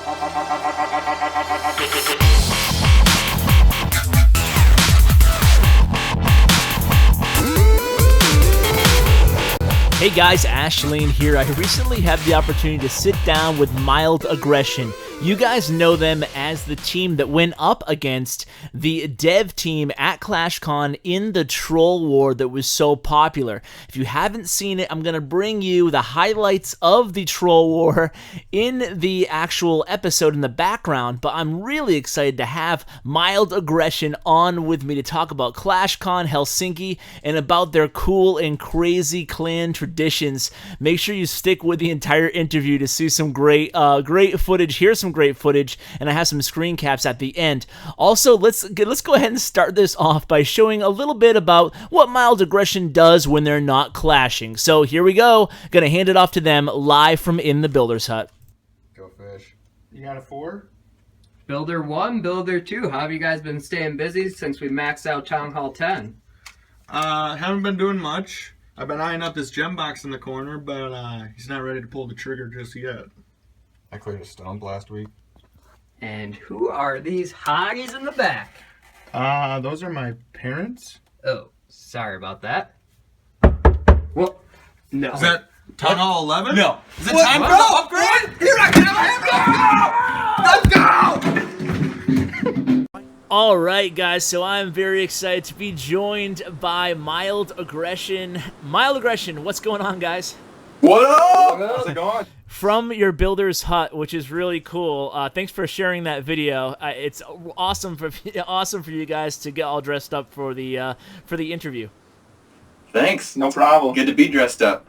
Hey guys, Ashlane here. I recently had the opportunity to sit down with Mild Aggression. You guys know them as the team that went up against the dev team at ClashCon in the troll war that was so popular. If you haven't seen it, I'm going to bring you the highlights of the troll war in the actual episode in the background, but I'm really excited to have Mild Aggression on with me to talk about ClashCon Helsinki and about their cool and crazy clan traditions. Make sure you stick with the entire interview to see some great footage. Here's some great footage, and I have some screen caps at the end. Also, let's go ahead and start this off by showing a little bit about what Mild Aggression does when they're not clashing. So here we go. Gonna hand it off to them live from in the Builder's Hut. Go fish. You got a 4? Builder 1, Builder 2. How have you guys been staying busy since we maxed out Town Hall 10? Haven't been doing much. I've been eyeing up this gem box in the corner, but he's not ready to pull the trigger just yet. I cleared a stump last week. And who are these hotties in the back? Those are my parents. Oh, sorry about that. What? No. Is that Town Hall 11? No. Is it time for the upgrade? You're not gonna Let's go! All right, guys, so I'm very excited to be joined by Mild Aggression. Mild Aggression, what's going on, guys? What up? How's it going? From your Builder's Hut, which is really cool. Thanks for sharing that video. It's awesome for you guys to get all dressed up for the interview. Thanks. No problem. Good to be dressed up.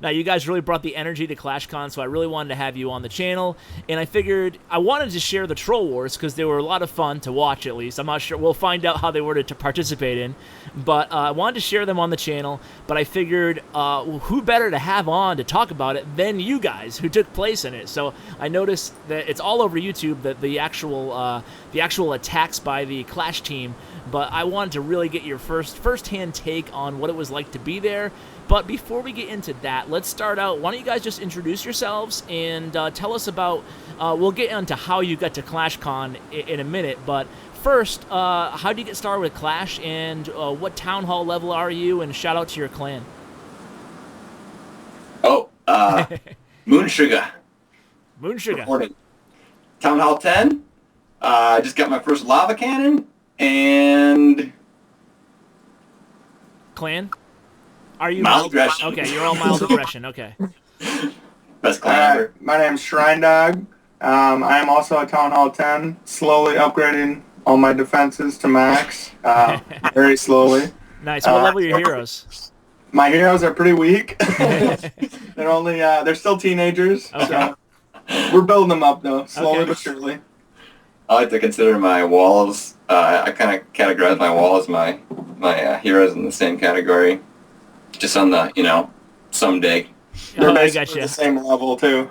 Now, you guys really brought the energy to ClashCon, so I really wanted to have you on the channel. And I figured I wanted to share the Troll Wars because they were a lot of fun to watch, at least. I'm not sure. We'll find out how they were to participate in. But I wanted to share them on the channel. But I figured who better to have on to talk about it than you guys who took place in it. So I noticed that it's all over YouTube, that the actual attacks by the Clash team. But I wanted to really get your first-hand take on what it was like to be there. But before we get into that, let's start out. Why don't you guys just introduce yourselves and tell us about, we'll get into how you got to ClashCon in a minute, but first, how did you get started with Clash, and what town hall level are you, and shout out to your clan. Oh, Moon Sugar. Moon Sugar. Reporting. Town Hall 10. I just got my first lava cannon, and... Clan? Are you Mild Aggression. Okay, you're all Mild Aggression, okay. Best clan ever. My name's Shrine Dog. I am also at Town Hall 10, slowly upgrading all my defenses to max, very slowly. Nice. What level are your heroes? My heroes are pretty weak. They're still teenagers, Okay. so we're building them up though, slowly Okay. but surely. I like to consider my walls, I kind of categorize my wall as my heroes in the same category. Just on the, someday. They're Oh, I basically gotcha. the same level too.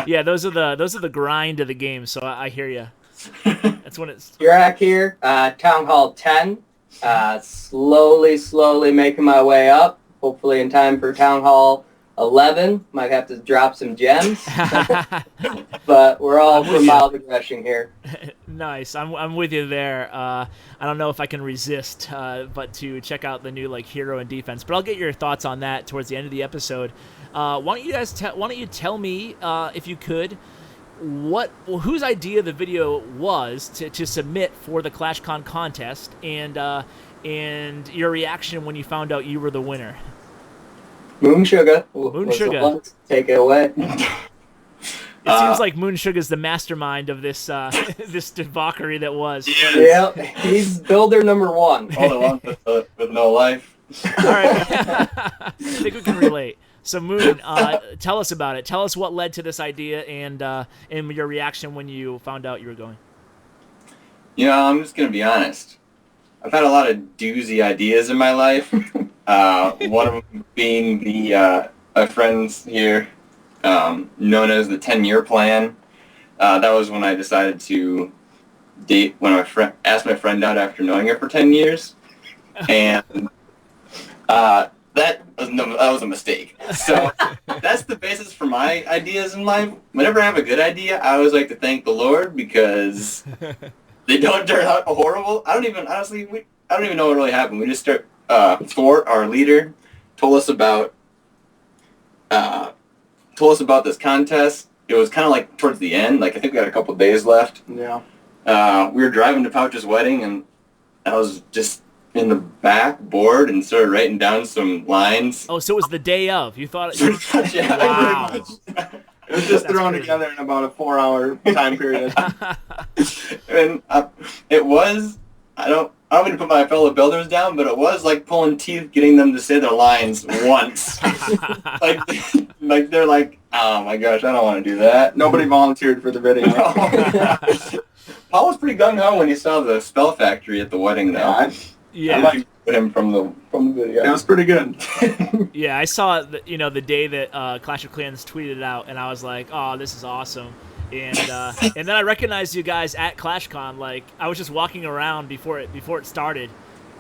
Yeah, those are the grind of the game, so I hear you. That's when it's... Yourak here, Town Hall 10. Slowly making my way up. Hopefully in time for Town Hall 11. Might have to drop some gems. But we're all for Mild Aggression here. Nice. I'm with you there. I don't know if I can resist, but to check out the new hero and defense. But I'll get your thoughts on that towards the end of the episode. Why don't you tell me, if you could, whose idea the video was to submit for the ClashCon contest, and your reaction when you found out you were the winner. Moon Sugar. Moon Sugar. Take it away. It seems like Moon Sugar's the mastermind of this this debauchery that was. Yeah, he's builder number 1. All the one with no life. All right. I think we can relate. So Moon, tell us about it. Tell us what led to this idea and your reaction when you found out you were going. I'm just going to be honest. I've had a lot of doozy ideas in my life. One of them being my friends here, known as the 10-year plan. That was when I decided to date asked my friend out after knowing her for 10 years. And that that was a mistake. So that's the basis for my ideas in life. Whenever I have a good idea, I always like to thank the Lord because they don't turn out horrible. I don't even know what really happened. We just start. Thor, our leader, told us about this contest. It was kind of like towards the end. Like I think we had a couple days left. Yeah. We were driving to Pouch's wedding, and I was just in the back bored and started writing down some lines. Oh, so it was the day of. You thought Yeah, wow. It was just thrown crazy. together in about a 4-hour time period. And it was, I don't mean to put my fellow builders down, but it was like pulling teeth getting them to say their lines once. like they're like, oh my gosh, I don't want to do that. Nobody volunteered for the video. Paul was pretty gung-ho when he saw the Spell Factory at the wedding, though. I Yeah. like him from the video. It was pretty good. Yeah, I saw it, the day that Clash of Clans tweeted it out, and I was like, "Oh, this is awesome!" And and then I recognized you guys at ClashCon. Like, I was just walking around before it started,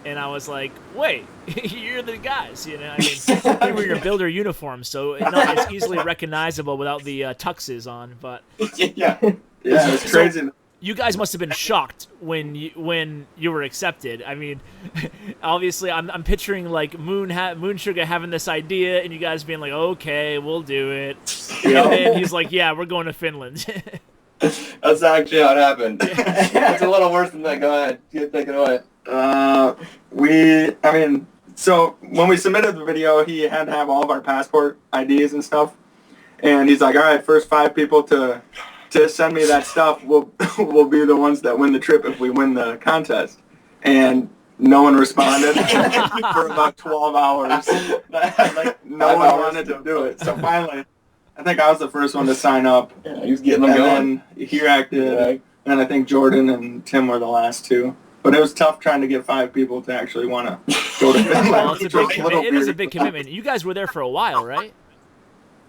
and I was like, "Wait, you're the guys!" I mean, they were your builder uniforms, so it's easily recognizable without the tuxes on. But Yeah. Yeah, it was crazy. you guys must have been shocked when you were accepted. I mean, obviously, I'm picturing like Moon Sugar having this idea, and you guys being like, "Okay, we'll do it." Yeah. And then he's like, "Yeah, we're going to Finland." That's actually how it happened. It's a little worse than that. Go ahead. Take it away. So when we submitted the video, he had to have all of our passport IDs and stuff. And he's like, all right, first 5 people to send me that stuff will be the ones that win the trip if we win the contest. And no one responded for about 12 hours. Like, no one wanted to do it. So finally, I think I was the first one to sign up. Yeah, he was getting them And going. then Hirak did, and I think Jordan and Tim were the last 2. But it was tough trying to get 5 people to actually want to go to Finland. Well, it's a big Little it is a weird. big commitment. You guys were there for a while, right?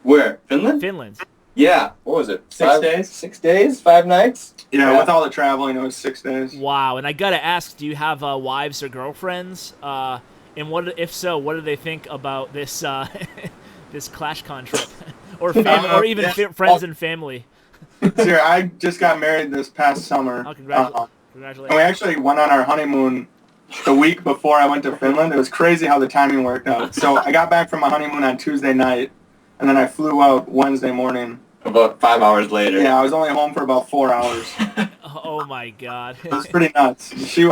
Where? Finland? Finland. Yeah. What was it? 6 days? 6 days? 5 nights? Yeah, with all the traveling, it was 6 days. Wow. And I gotta ask, do you have wives or girlfriends? And if so, what do they think about this this ClashCon trip, or even friends and family? Sure, I just got married this past summer. Oh, And congratulations. we actually went on our honeymoon the week before I went to Finland. It was crazy how the timing worked out. So I got back from my honeymoon on Tuesday night, and then I flew out Wednesday morning. About 5 hours later. Yeah, I was only home for about 4 hours. Oh my God. It was pretty nuts. She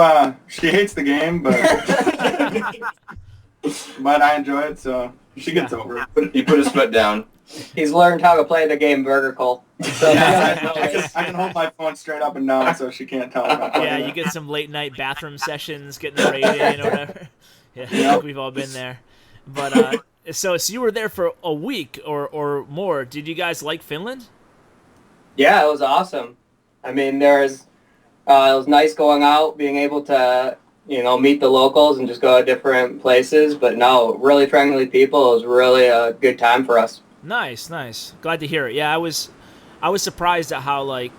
hates the game, but I enjoy it, so she gets over it. He put his foot down. He's learned how to play the game Burger Call. So I can hold my phone straight up and down so she can't tell. Yeah, you get some late night bathroom sessions, getting the raid in or whatever. Yeah, I think we've all been there. But so you were there for a week or more. Did you guys like Finland? Yeah, it was awesome. I mean, it was nice going out, being able to, meet the locals and just go to different places. But no, really friendly people. It was really a good time for us. Nice. Glad to hear it. Yeah, I was surprised at how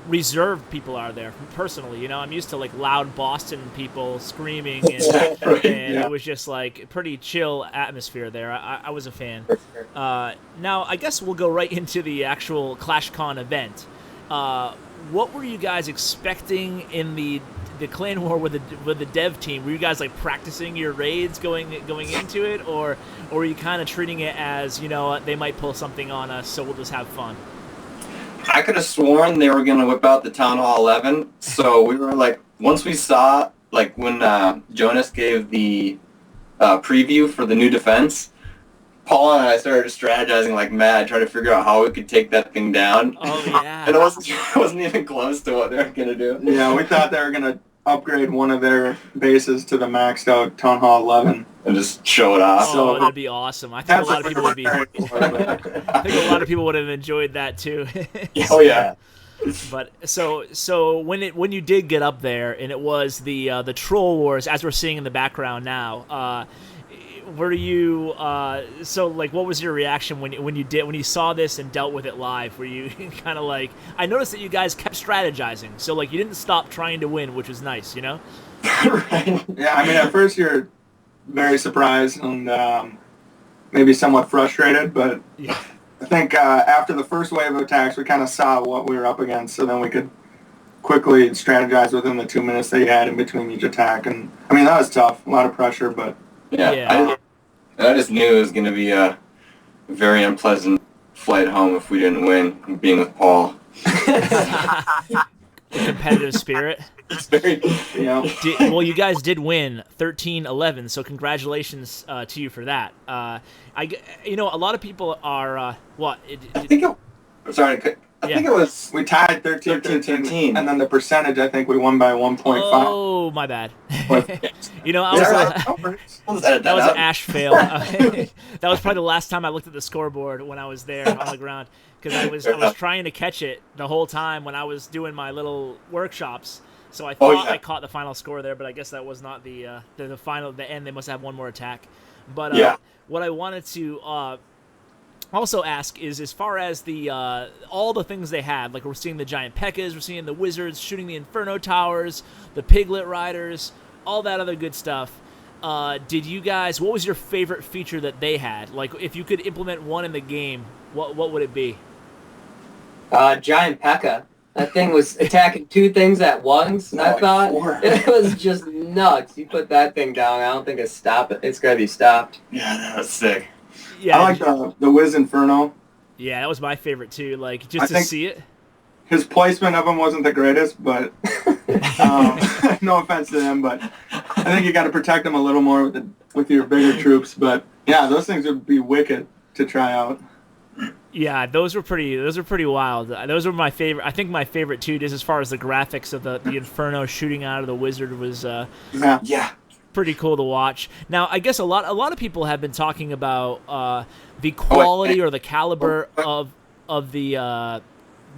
reserved people are there. Personally, I'm used to loud Boston people screaming, and it was just pretty chill atmosphere there. I was a fan. Now I guess we'll go right into the actual ClashCon event. What were you guys expecting in the clan war with the dev team? Were you guys practicing your raids going into it, or were you kind of treating it as they might pull something on us, so we'll just have fun? I could have sworn they were going to whip out the Town Hall 11. So we were once we saw, when Jonas gave the preview for the new defense, Paul and I started strategizing like mad, trying to figure out how we could take that thing down. Oh, yeah. And it wasn't even close to what they were going to do. Yeah, we thought they were going to upgrade one of their bases to the maxed out Town Hall 11. And just show it off. Oh, that'd be awesome. I think a lot of people would be. I think a lot of people would have enjoyed that too. Oh yeah. But so when you did get up there and it was the troll wars as we're seeing in the background now, were you what was your reaction when you saw this and dealt with it live? Were you kind of I noticed that you guys kept strategizing, so you didn't stop trying to win, which was nice, Right. Yeah, I mean at first you're very surprised and maybe somewhat frustrated, but Yeah. I think after the first wave of attacks, we kind of saw what we were up against, so then we could quickly strategize within the 2 minutes that you had in between each attack. And I mean, that was tough, a lot of pressure, but Yeah. I just knew it was going to be a very unpleasant flight home if we didn't win, being with Paul. The competitive spirit. It's very, Well, you guys did win 13-11, so congratulations to you for that. A lot of people are what? I think it was we tied 13-13, and then the percentage, I think we won by 1.5. Oh, my bad. I was that that was out. an Ash fail. That was probably the last time I looked at the scoreboard when I was there on the ground, because I was trying to catch it the whole time when I was doing my little workshops. So I thought I caught the final score there, but I guess that was not the final. The end, they must have one more attack. But what I wanted to also ask is, as far as the all the things they had, like we're seeing the giant P.E.K.K.A.s, we're seeing the wizards shooting the Inferno Towers, the Piglet Riders, all that other good stuff. Did you guys? What was your favorite feature that they had? Like, if you could implement one in the game, what would it be? Giant P.E.K.K.A. That thing was attacking 2 things at once, and I thought it was just nuts. You put that thing down, I don't think it's gonna be stopped. Yeah, that was sick. Yeah, I like the Wiz Inferno. Yeah, that was my favorite too. Like, just to see it. His placement of them wasn't the greatest, but no offense to him, but I think you got to protect them a little more with your bigger troops. But yeah, those things would be wicked to try out. Yeah, those were pretty wild. Those were my favorite. I think my favorite too, just as far as the graphics of the Inferno shooting out of the wizard was pretty cool to watch. Now, I guess a lot of people have been talking about the quality or the caliber of the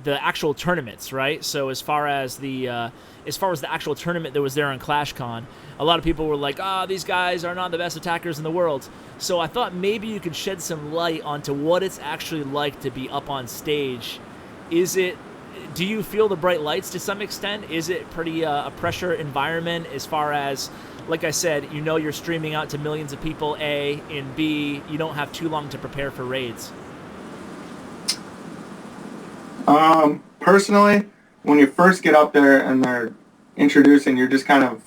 actual tournaments, right? So as far as the actual tournament that was there on ClashCon, a lot of people were like, these guys are not the best attackers in the world. So I thought maybe you could shed some light onto what it's actually like to be up on stage. Do you feel the bright lights to some extent? Is it pretty a pressure environment as far as, like I said, you're streaming out to millions of people, A, and B, you don't have too long to prepare for raids? Personally, when you first get up there and they're introducing, you're just kind of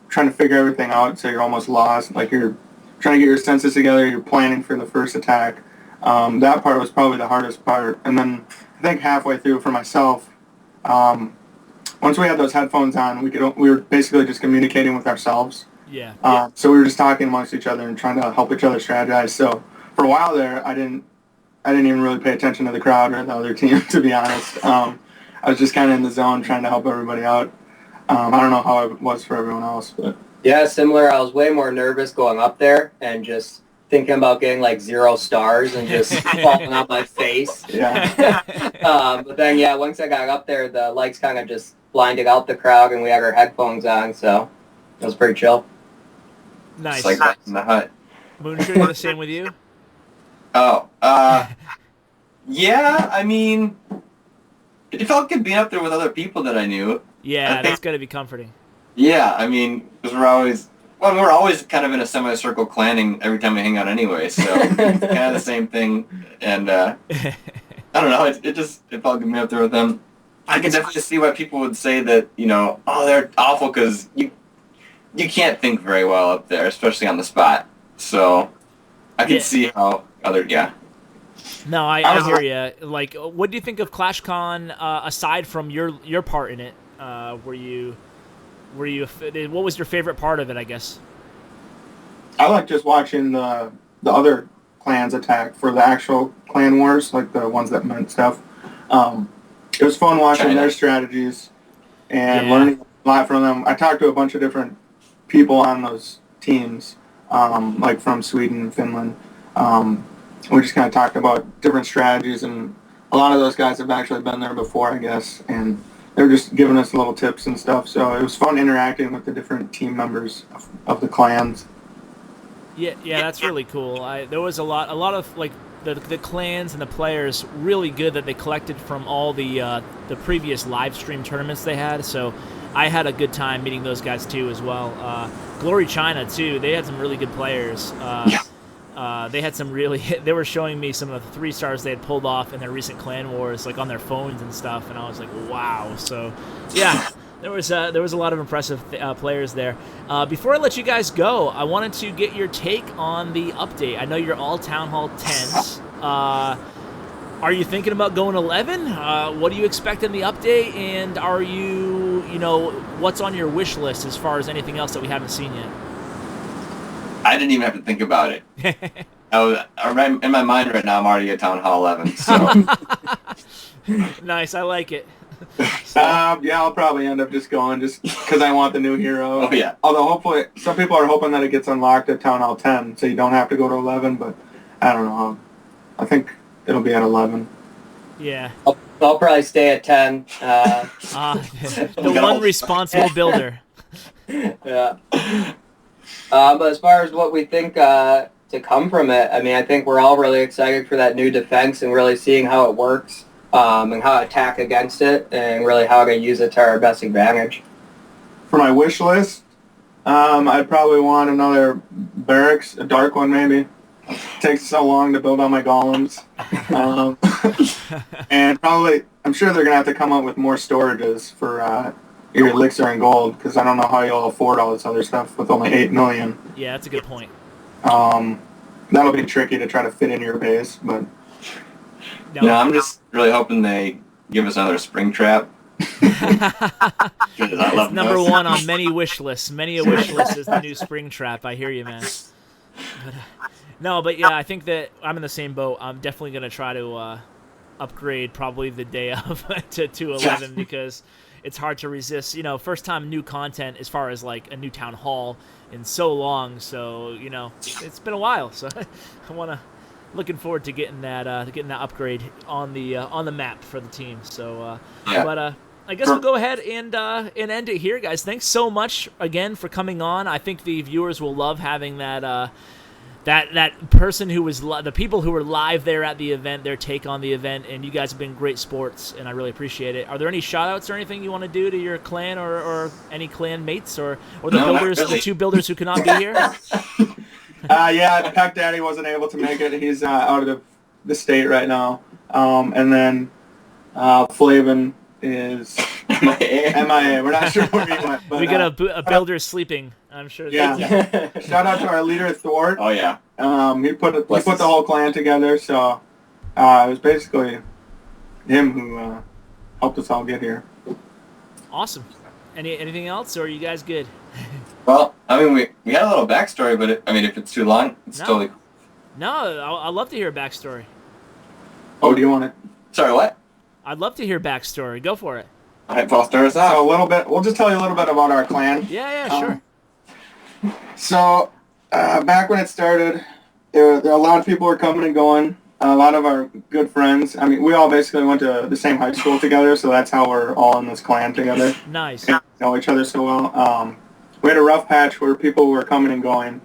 trying to figure everything out, so you're almost lost. Like, you're trying to get your senses together, you're planning for the first attack. That part was probably the hardest part. And then I think halfway through for myself, once we had those headphones on, we were basically just communicating with ourselves. Yeah. So we were just talking amongst each other and trying to help each other strategize. So for a while there, I didn't even really pay attention to the crowd or the other team, to be honest. I was just kind of in the zone trying to help everybody out. I don't know how it was for everyone else, but yeah, similar. I was way more nervous going up there and just thinking about getting like 0 stars and just falling on my face. Yeah. But then, once I got up there, the lights kind of just blinded out the crowd, and we had our headphones on, so it was pretty chill. Nice. It's like that in the hut. Moonshine, the same with you? Oh, yeah, I mean, it felt good being up there with other people that I knew. Yeah, that's got to be comforting. Yeah, I mean, because we're always kind of in a semicircle clanning every time we hang out anyway, so it's kind of the same thing, and I don't know, it felt good being up there with them. I can definitely see why people would say that, they're awful, because you can't think very well up there, especially on the spot, so I can see how No, I hear you. Like, what do you think of ClashCon aside from your part in it? What was your favorite part of it, I guess? I like just watching the other clans attack for the actual clan wars, like the ones that meant stuff. It was fun watching their strategies and learning a lot from them. I talked to a bunch of different people on those teams, like from Sweden and Finland. We just kind of talked about different strategies, and a lot of those guys have actually been there before, I guess, and they were just giving us little tips and stuff. So it was fun interacting with the different team members of the clans. Yeah, that's really cool. There was a lot of like the clans and the players really good that they collected from all the previous live stream tournaments they had. So I had a good time meeting those guys too as well. Glory China too. They had some really good players. They had some really. They were showing me some of the 3-stars they had pulled off in their recent clan wars, like on their phones and stuff, and I was like, wow. So, yeah, there was a lot of impressive players there. Before I let you guys go, I wanted to get your take on the update. I know you're all Town Hall 10s. Are you thinking about going 11? What do you expect in the update? And are you what's on your wish list as far as anything else that we haven't seen yet? I didn't even have to think about it. In my mind right now, I'm already at Town Hall 11. So. Nice, I like it. Yeah, I'll probably end up just going just because I want the new hero. Oh, yeah. Although hopefully, some people are hoping that it gets unlocked at Town Hall 10, so you don't have to go to 11, but I don't know. I think it'll be at 11. Yeah. I'll probably stay at 10. The one responsible builder. Yeah. But as far as what we think to come from it, I mean, I think we're all really excited for that new defense and really seeing how it works, and how to attack against it, and really how to use it to our best advantage. For my wish list, I'd probably want another barracks, a dark one maybe. Takes so long to build all my golems. And probably, I'm sure they're going to have to come up with more storages for your elixir and gold, because I don't know how you'll afford all this other stuff with only 8 million. Yeah, that's a good point. That'll be tricky to try to fit in your base, but... No, I'm just really hoping they give us another spring trap. I love Number those. one on many wish lists. Many a wish list is the new spring trap. I hear you, man. But yeah, I think that I'm in the same boat. I'm definitely going to try to upgrade probably the day of to 11 because it's hard to resist. First time new content as far as like a new town hall in so long. So it's been a while. So looking forward to getting that upgrade on the map for the team. So but I guess we'll go ahead and end it here, guys. Thanks so much again for coming on. I think the viewers will love having that person who was the people who were live there at the event, their take on the event, and you guys have been great sports, and I really appreciate it. Are there any shout-outs or anything you want to do to your clan or any clan mates or the builders, really. the 2 builders who could not be here? Yeah, Peck Daddy wasn't able to make it. He's out of the state right now. And then Flavin is MIA. We're not sure where he went. But, we got a builder sleeping, I'm sure. Yeah. Shout out to our leader, Thor. Oh, yeah. He put the whole clan together, so it was basically him who helped us all get here. Awesome. Anything else, or are you guys good? Well, I mean, we had a little backstory, but if it's too long, it's totally cool. No, I'd love to hear a backstory. Oh, do you want it? Sorry, what? I'd love to hear backstory. Go for it. All right, Paul, start us off. So a little bit. We'll just tell you a little bit about our clan. Yeah, sure. So back when it started, there were a lot of people were coming and going. A lot of our good friends. I mean, we all basically went to the same high school together, so that's how we're all in this clan together. Nice. And know each other so well. We had a rough patch where people were coming and going.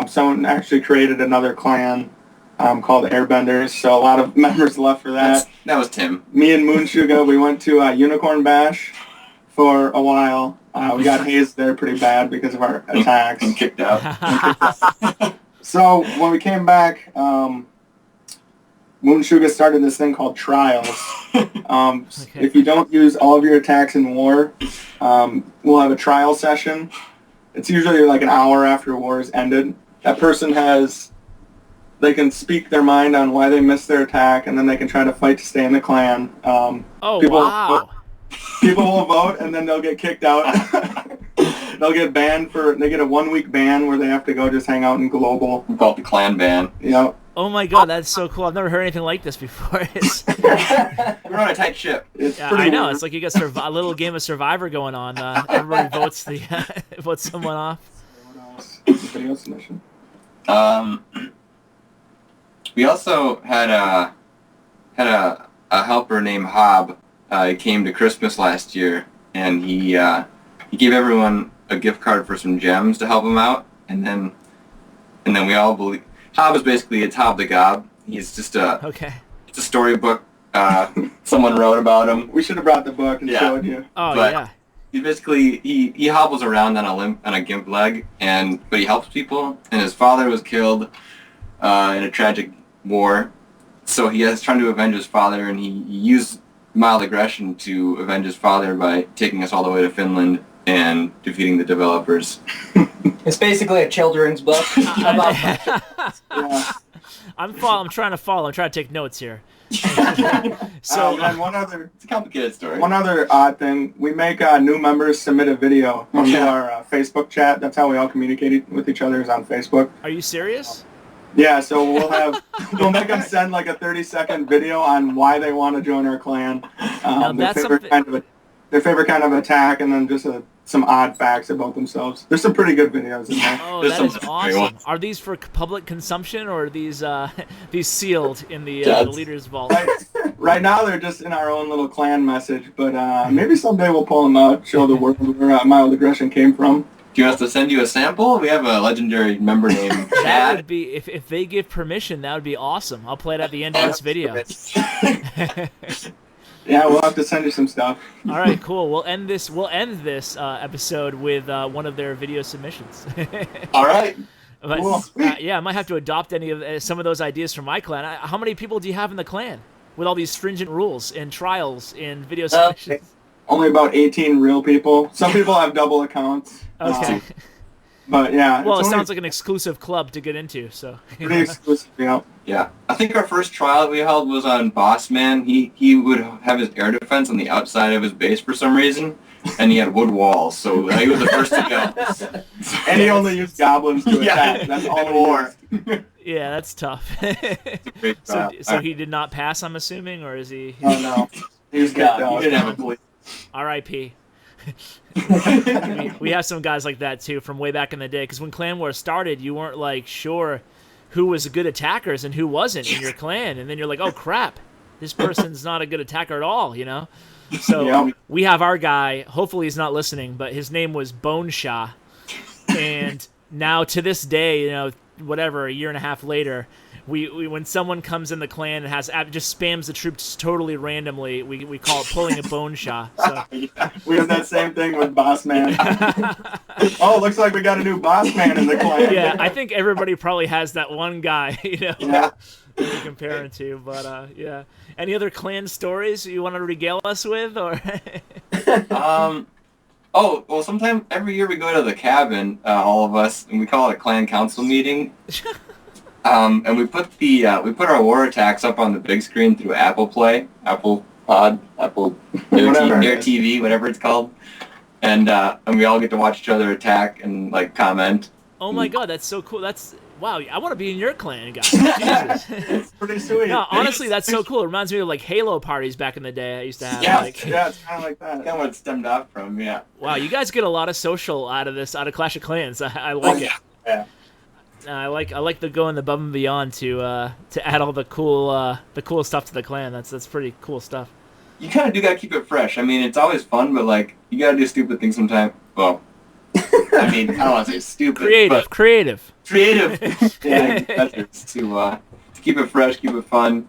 Someone actually created another clan called Airbenders, so a lot of members left for that. That was Tim. Me and Moonshuga, we went to Unicorn Bash for a while. We got hazed there pretty bad because of our attacks. And kicked out. So when we came back, Moonshuga started this thing called Trials. If you don't use all of your attacks in war, we'll have a trial session. It's usually like an hour after war is ended. That person they can speak their mind on why they missed their attack, and then they can try to fight to stay in the clan. Wow. People will vote, and then they'll get kicked out. They'll get banned they get a 1-week ban where they have to go just hang out in global. We call it the clan ban. Yep. Oh my god, that's so cool. I've never heard anything like this before. We're on a tight ship. I know. It's like you got a little game of Survivor going on. Everybody votes votes someone off. Video submission. We also had a helper named Hob. He came to Christmas last year, and he gave everyone a gift card for some gems to help him out, and then we all believe Hob is basically it's Hob the Gob. He's just it's a storybook someone wrote about him. We should have brought the book and showed you. Oh, yeah. He basically he hobbles around on a gimp leg, but he helps people. And his father was killed in a tragic war, so he is trying to avenge his father, and he used mild aggression to avenge his father by taking us all the way to Finland and defeating the developers. It's basically a children's book about. Yeah. I'm trying to follow. I'm trying to take notes here. So and It's a complicated story. one other odd thing, we make new members submit a video onto our Facebook chat. That's how we all communicate with each other, is on Facebook. Are you serious? Yeah, so we'll make them send like a 30-second video on why they want to join our clan, their favorite kind of attack, and then just some odd facts about themselves. There's some pretty good videos in there. Oh, There's that is some awesome. Are these for public consumption, or are these these sealed in the leader's vault? Right now, they're just in our own little clan message, but maybe someday we'll pull them out, show the world where mild aggression came from. Do you want us to send you a sample? We have a legendary member named That Chad. would be, if they give permission, that would be awesome. I'll play it at the end of this video. Yeah, we'll have to send you some stuff. All right, cool. We'll end this episode with one of their video submissions. All right. But, Cool. yeah, I might have to adopt some of those ideas from my clan. How many people do you have in the clan with all these stringent rules and trials and video submissions? Only about 18 real people. Some people have double accounts. Okay. But yeah. Well, it it's only sounds like an exclusive club to get into. So. pretty exclusive. Yeah. Yeah. I think our first trial that we held was on Boss Man. He would have his air defense on the outside of his base for some reason, and he had wood walls, so he was the first to go. And he only used goblins to attack. That's all he war. used. Yeah, that's tough. Great so trial. he did not pass, I'm assuming, or is he? Oh no. He was kicked out. He didn't have a police. R.I.P. we have some guys like that too from way back in the day. Because when Clan Wars started, you weren't like sure who was good attackers and who wasn't in your clan, and then you're like, oh crap, this person's not a good attacker at all, you know. So we have our guy. Hopefully he's not listening, but his name was Bone Shah, and now to this day, you know, whatever, a year and a half later, we when someone comes in the clan and just spams the troops totally randomly, we call it pulling a Bone Shah. So. We have that same thing with Boss Man. Oh, looks like we got a new Boss Man in the clan. Yeah, I think everybody probably has that one guy, you know, Yeah. that you compare it to. But yeah, any other clan stories you want to regale us with, or? Oh, well, sometime every year we go to the cabin, all of us, and we call it a clan council meeting. And we put our war attacks up on the big screen through Apple Play, Apple Pod, Apple Air TV, whatever it's called, and we all get to watch each other attack and like comment. Oh my God, that's so cool! Wow, I want to be in your clan, guys. Jesus. It's pretty sweet. No, honestly, that's so cool. It reminds me of like Halo parties back in the day I used to have. Yeah, Like, yeah, it's kind of like that. Kind of what it stemmed off from, yeah. wow, you guys get a lot of social out of Clash of Clans. I like it. Yeah. I like the going above and beyond to add all the cool stuff to the clan. That's pretty cool stuff. You kind of do gotta keep it fresh. I mean, it's always fun, but like you gotta do stupid things sometimes. Well, I mean, I don't want to say stupid, but Creative. Yeah, that's to keep it fresh, keep it fun.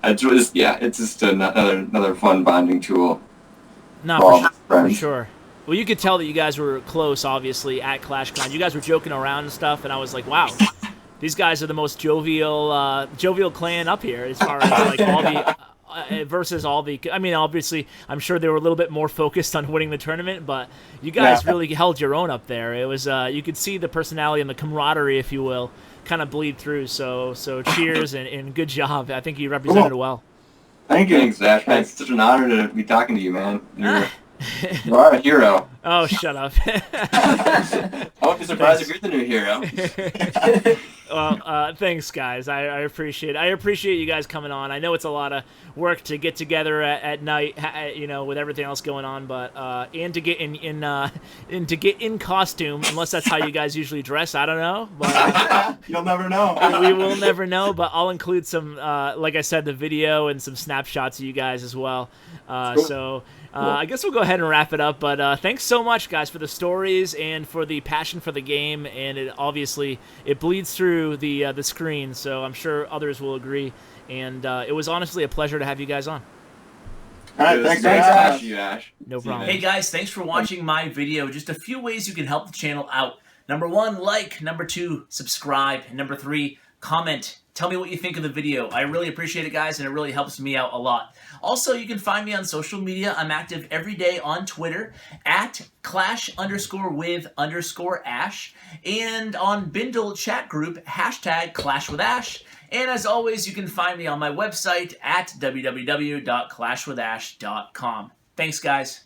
It's just another fun bonding tool. No, for sure. Well, you could tell that you guys were close, obviously, at ClashCon. You guys were joking around and stuff, and I was like, wow, these guys are the most jovial clan up here as far as like all the versus all the. I mean, obviously, I'm sure they were a little bit more focused on winning the tournament, but you guys really held your own up there. It was you could see the personality and the camaraderie, if you will, kind of bleed through. So cheers and good job. I think you represented it well. Thank you. Thanks, Ash. It's such an honor to be talking to you, man. You are a hero. Oh, shut up. I won't be surprised if you're the new hero. Well, thanks, guys. I appreciate it. I appreciate you guys coming on. I know it's a lot of work to get together at night, you know, with everything else going on, but and to get in costume, unless that's how you guys usually dress. I don't know, but You'll never know. we will never know. But I'll include some, like I said, the video and some snapshots of you guys as well. So. I guess we'll go ahead and wrap it up, but thanks so much, guys, for the stories and for the passion for the game, and it bleeds through the screen, so I'm sure others will agree, and it was honestly a pleasure to have you guys on. All right, It was thanks for great having talking us. to you, Ash. No See you, problem. man. Hey guys, thanks for watching my video. Just a few ways you can help the channel out. Number 1, like. Number 2, subscribe. And number 3, comment. Tell me what you think of the video. I really appreciate it, guys, and it really helps me out a lot. Also, you can find me on social media. I'm active every day on Twitter at Clash_with_Ash and on Bindle chat group #ClashWithAsh. And as always, you can find me on my website at www.clashwithash.com. Thanks, guys.